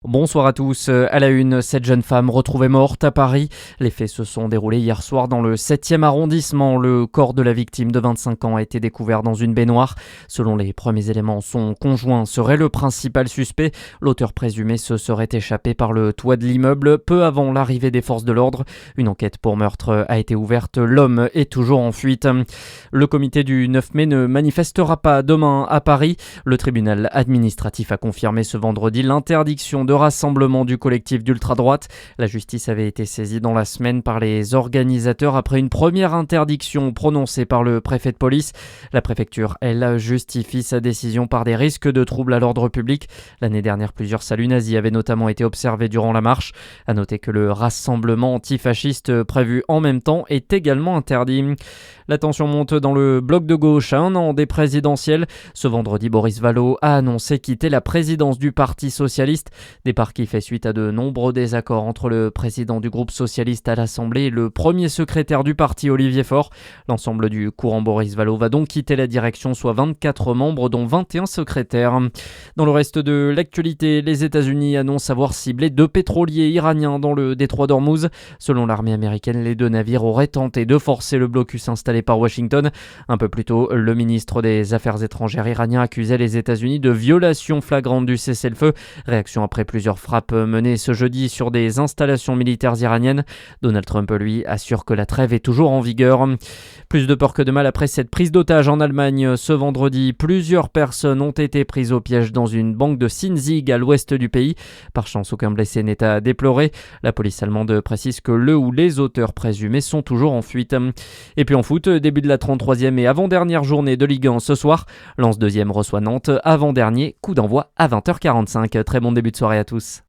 Bonsoir à tous. À la une, cette jeune femme retrouvée morte à Paris. Les faits se sont déroulés hier soir dans le 7e arrondissement. Le corps de la victime de 25 ans a été découvert dans une baignoire. Selon les premiers éléments, son conjoint serait le principal suspect. L'auteur présumé se serait échappé par le toit de l'immeuble peu avant l'arrivée des forces de l'ordre. Une enquête pour meurtre a été ouverte. L'homme est toujours en fuite. Le comité du 9 mai ne manifestera pas demain à Paris. Le tribunal administratif a confirmé ce vendredi l'interdiction de rassemblement du collectif d'ultra-droite. La justice avait été saisie dans la semaine par les organisateurs après une première interdiction prononcée par le préfet de police. La préfecture, elle, justifie sa décision par des risques de troubles à l'ordre public. L'année dernière, plusieurs saluts nazis avaient notamment été observés durant la marche. À noter que le rassemblement antifasciste prévu en même temps est également interdit. La tension monte dans le bloc de gauche à un an des présidentielles. Ce vendredi, Boris Vallaud a annoncé quitter la présidence du Parti socialiste. Départ qui fait suite à de nombreux désaccords entre le président du groupe socialiste à l'Assemblée et le premier secrétaire du parti, Olivier Faure. L'ensemble du courant Boris Vallaud va donc quitter la direction, soit 24 membres, dont 21 secrétaires. Dans le reste de l'actualité, les États-Unis annoncent avoir ciblé 2 pétroliers iraniens dans le détroit d'Ormuz. Selon l'armée américaine, les 2 navires auraient tenté de forcer le blocus installé par Washington. Un peu plus tôt, le ministre des Affaires étrangères iranien accusait les États-Unis de violation flagrante du cessez-le-feu. Réaction après plusieurs frappes menées ce jeudi sur des installations militaires iraniennes. Donald Trump, lui, assure que la trêve est toujours en vigueur. Plus de peur que de mal après cette prise d'otage en Allemagne ce vendredi. Plusieurs personnes ont été prises au piège dans une banque de Sinzig à l'ouest du pays. Par chance, aucun blessé n'est à déplorer. La police allemande précise que le ou les auteurs présumés sont toujours en fuite. Et puis en foot, début de la 33e et avant-dernière journée de Ligue 1 ce soir. Lens 2e reçoit Nantes, avant-dernier coup d'envoi à 20h45. Très bon début de soirée à tous.